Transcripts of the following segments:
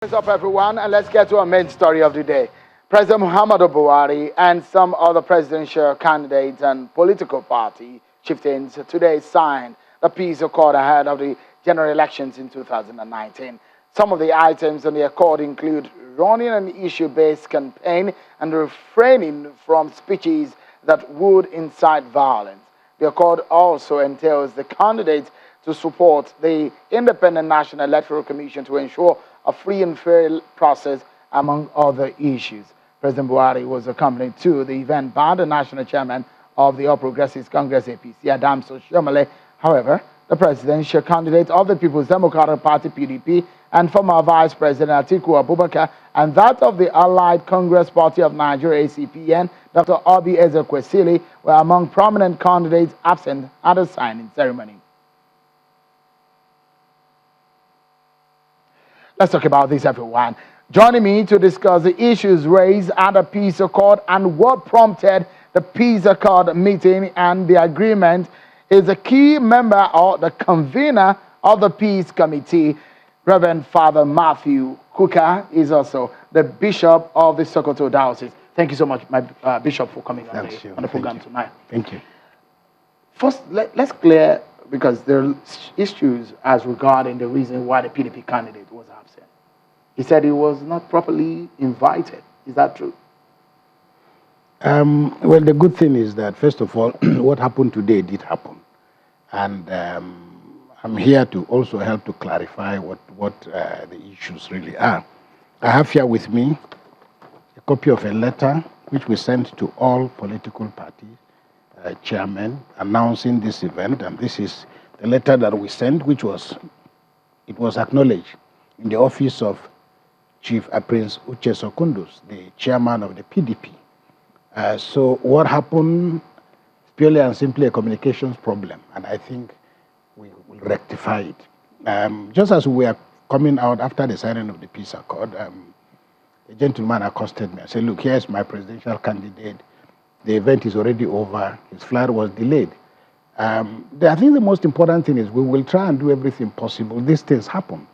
What's up, everyone? And let's get to our main story of the day. President Muhammadu Buhari and some other presidential candidates and political party chieftains today signed the peace accord ahead of the general elections in 2019. Some of the items on the accord include running an issue-based campaign and refraining from speeches that would incite violence. The accord also entails the candidates to support the Independent National Electoral Commission to ensure a free and fair process, among other issues. President Buhari was accompanied to the event by the national chairman of the All Progressives Congress APC, Adamso Shomale. However, the presidential candidate of the People's Democratic Party PDP and former Vice President Atiku Abubakar and that of the Allied Congress Party of Nigeria ACPN, Dr. Obi Ezekwesili, were among prominent candidates absent at the signing ceremony. Let's talk about this, everyone. Joining me to discuss the issues raised at the peace accord and what prompted the peace accord meeting and the agreement is a key member or the convener of the peace committee, Reverend Father Matthew Kukah, is also the bishop of the Sokoto Diocese. Thank you so much, my bishop, for coming on the program tonight. Thank you. First, let's clear, because there are issues as regarding the reason why the PDP candidate was absent. He said he was not properly invited. Is that true? Well, the good thing is that, first of all, what happened today did happen. And I'm here to also help to clarify what the issues really are. I have here with me a copy of a letter which we sent to all political party chairmen announcing this event. And this is the letter that we sent, which was acknowledged in the office of Chief Prince Uche Sokundus, the chairman of the PDP. So what happened is purely and simply a communications problem, and I think we will rectify it. Just as we are coming out after the signing of the peace accord, a gentleman accosted me and said, look, here's my presidential candidate. The event is already over. His flight was delayed. I think the most important thing is we will try and do everything possible. These things happen.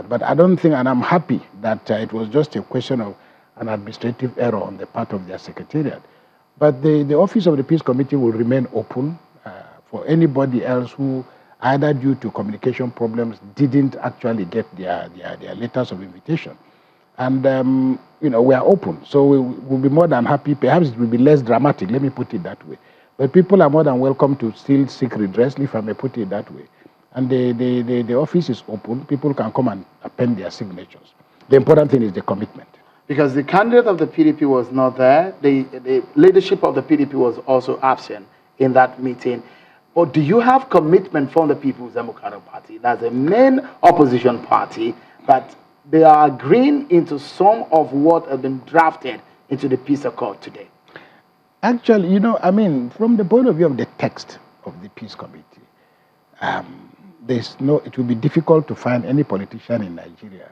But I don't think, and I'm happy that it was just a question of an administrative error on the part of their secretariat. But the office of the Peace Committee will remain open for anybody else who, either due to communication problems, didn't actually get their letters of invitation. And, we are open. So we'll be more than happy. Perhaps it will be less dramatic, let me put it that way. But people are more than welcome to still seek redress, if I may put it that way. And the office is open. People can come and append their signatures. The important thing is the commitment. Because the candidate of the PDP was not there. The leadership of the PDP was also absent in that meeting. But do you have commitment from the People's Democratic Party, that's the main opposition party, that they are agreeing into some of what has been drafted into the peace accord today? Actually, from the point of view of the text of the peace committee, it will be difficult to find any politician in Nigeria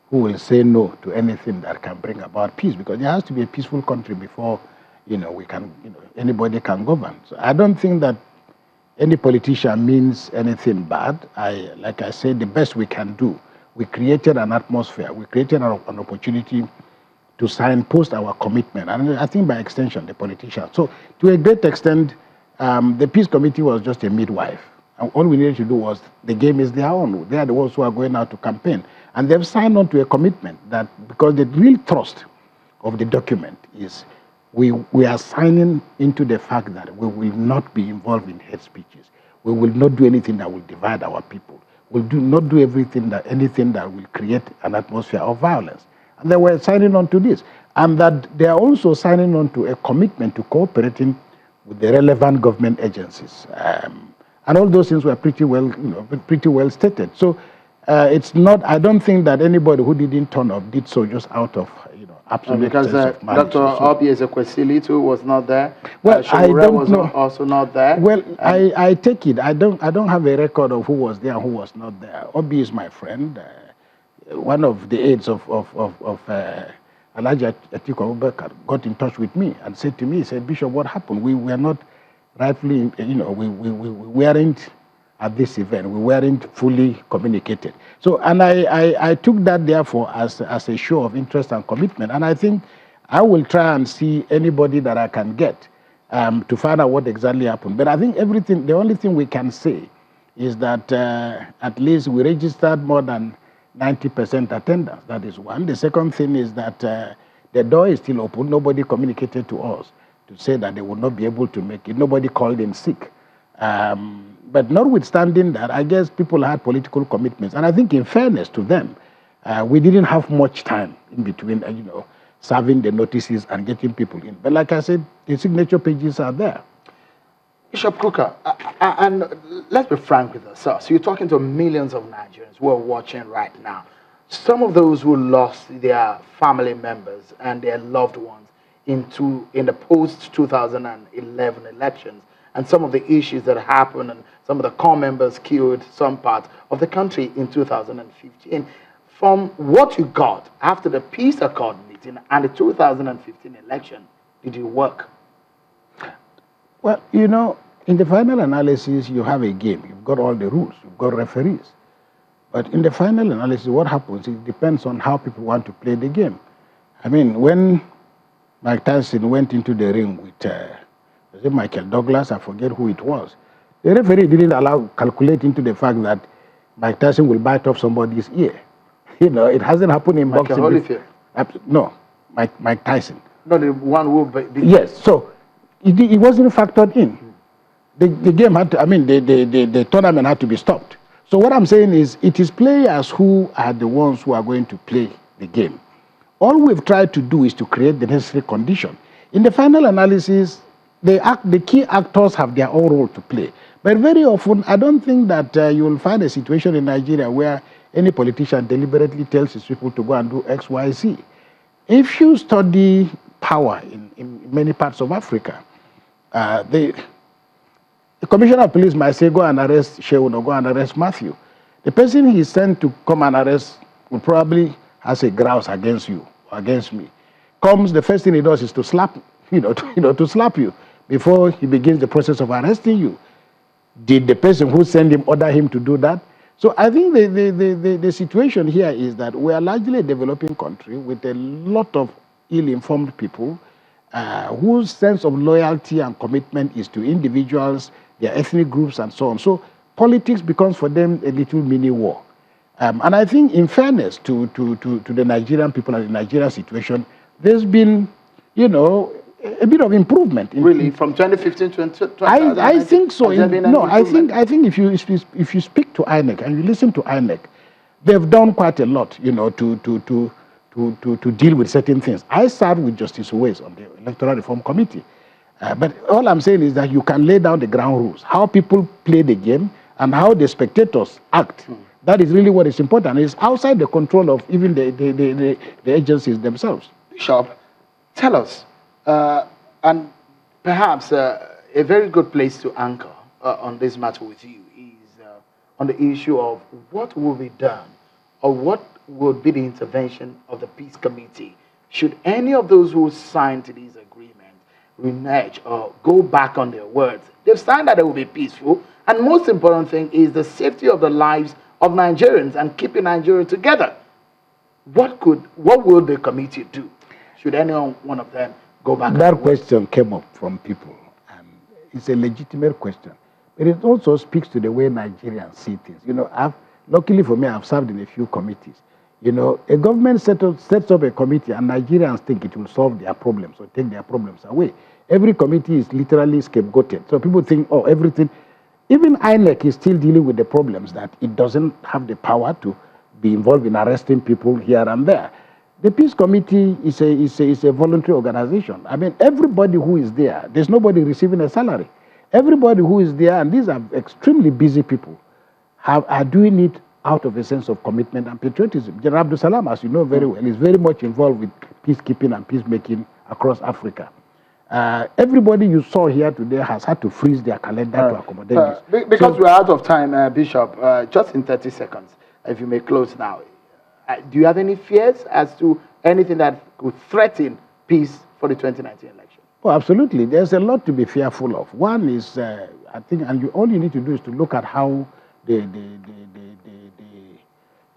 who will say no to anything that can bring about peace, because there has to be a peaceful country before, anybody can govern. So I don't think that any politician means anything bad. Like I said, the best we can do, we created an atmosphere, we created an opportunity to signpost our commitment, and I think by extension, the politicians. So to a great extent, the peace committee was just a midwife. And all we needed to do was, the game is their own. They are the ones who are going out to campaign. And they've signed on to a commitment that, because the real thrust of the document is we are signing into the fact that we will not be involved in hate speeches. We will not do anything that will divide our people. We'll not do anything that will create an atmosphere of violence. And they were signing on to this. And that they are also signing on to a commitment to cooperating with the relevant government agencies. And all those things were pretty well stated. So it's not, I don't think that anybody who didn't turn up did so just out of, absolute because sense of malice. Dr. Obi Ezekwesili too was not there. Well, I don't know. Also not there. Well, I take it. I don't have a record of who was there and who was not there. Obi is my friend. One of the aides of Alhaji Atiku Abubakar got in touch with me and said to me, he said, Bishop, what happened? We were not rightfully, we weren't at this event. We weren't fully communicated. So, and I took that therefore as a show of interest and commitment. And I think I will try and see anybody that I can get to find out what exactly happened. But I think the only thing we can say is that at least we registered more than 90% attendance. That is one. The second thing is that the door is still open. Nobody communicated to us to say that they would not be able to make it. Nobody called in sick. But notwithstanding that, I guess people had political commitments. And I think in fairness to them, we didn't have much time in between, serving the notices and getting people in. But like I said, the signature pages are there. Bishop Kukah, and let's be frank with ourselves. You're talking to millions of Nigerians who are watching right now. Some of those who lost their family members and their loved ones in the post-2011 elections, and some of the issues that happened, and some of the core members killed some part of the country in 2015. From what you got after the peace accord meeting and the 2015 election, did it work? Well, in the final analysis, you have a game. You've got all the rules. You've got referees. But in the final analysis, what happens, it depends on how people want to play the game. I mean, when Mike Tyson went into the ring with was it Michael Douglas? I forget who it was. The referee didn't calculate into the fact that Mike Tyson will bite off somebody's ear. It hasn't happened in boxing. Holyfield? No, Mike Tyson. No, the one who... Yes, so it wasn't factored in. The game had to, the tournament had to be stopped. So what I'm saying is, it is players who are the ones who are going to play the game. All we've tried to do is to create the necessary condition. In the final analysis, the key actors have their own role to play. But very often, I don't think that you will find a situation in Nigeria where any politician deliberately tells his people to go and do X, Y, Z. If you study power in many parts of Africa, the commissioner of police might say, go and arrest Shehu or go and arrest Matthew. The person he sent to come and arrest will probably has a grouse against you or against me. The first thing he does is to slap, to slap you before he begins the process of arresting you. Did the person who sent him order him to do that? So I think the situation here is that we are largely a developing country with a lot of ill-informed people whose sense of loyalty and commitment is to individuals, their ethnic groups, and so on. So politics becomes for them a little mini war. And I think, in fairness to the Nigerian people and the Nigerian situation, there's been, a bit of improvement. Really, from 2015 to 2019? I think so. I think if you speak to INEC and you listen to INEC, they've done quite a lot, to deal with certain things. I sat with Justice Uwais on the Electoral Reform Committee. But all I'm saying is that you can lay down the ground rules, how people play the game and how the spectators act. That is really what is important. It's outside the control of even the agencies themselves. Bishop, tell us, and perhaps a very good place to anchor on this matter with you is on the issue of what will be done or what would be the intervention of the Peace Committee should any of those who signed to this agreement renege or go back on their words. They've signed that they will be peaceful, and most important thing is the safety of the lives of Nigerians and keeping Nigeria together. What will the committee do? Should any one of them go back? That question came up from people, and it's a legitimate question. But it also speaks to the way Nigerians see things. Luckily for me, I've served in a few committees. A government sets up a committee, and Nigerians think it will solve their problems or take their problems away. Every committee is literally scapegoated. So people think, everything. Even INEC is still dealing with the problems that it doesn't have the power to be involved in arresting people here and there. The Peace Committee is a voluntary organization. Everybody who is there, there's nobody receiving a salary. Everybody who is there, and these are extremely busy people, are doing it out of a sense of commitment and patriotism. General Abdul Salam, as you know very well, is very much involved with peacekeeping and peacemaking across Africa. Everybody you saw here today has had to freeze their calendar to accommodate this. Because we're out of time, Bishop, just in 30 seconds, if you may close now. Do you have any fears as to anything that could threaten peace for the 2019 election? Oh, absolutely. There's a lot to be fearful of. One is, I think, and all you need to do is to look at how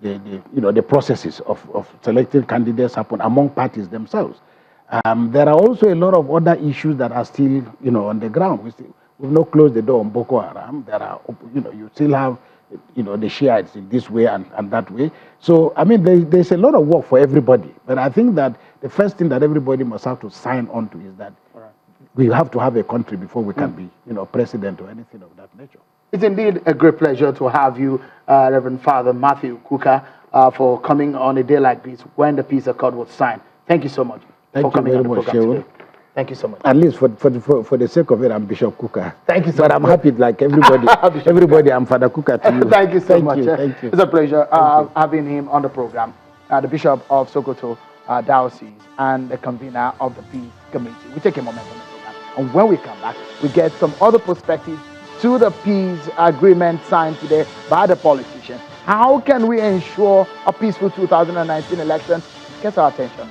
the processes of selecting candidates happen among parties themselves. There are also a lot of other issues that are still, on the ground. We've not closed the door on Boko Haram. There are, you still have, the Shiites in this way and that way. So, I mean, there's a lot of work for everybody. But I think that the first thing that everybody must have to sign on to is that we have to have a country before we can be, president or anything of that nature. It's indeed a great pleasure to have you, Reverend Father Matthew Kukah, for coming on a day like this when the peace accord was signed. Thank you so much for coming on the program today. Thank you so much. At least for the sake of it, I'm Bishop Kukah. Thank you so much. But I'm happy, like everybody, I'm Father Kukah to you. Thank you so much. Thank you. It's a pleasure having him on the program. The Bishop of Sokoto Diocese and the convener of the Peace Committee. We take a moment on the program. And when we come back, we get some other perspectives to the peace agreement signed today by the politicians. How can we ensure a peaceful 2019 election? Gets our attention.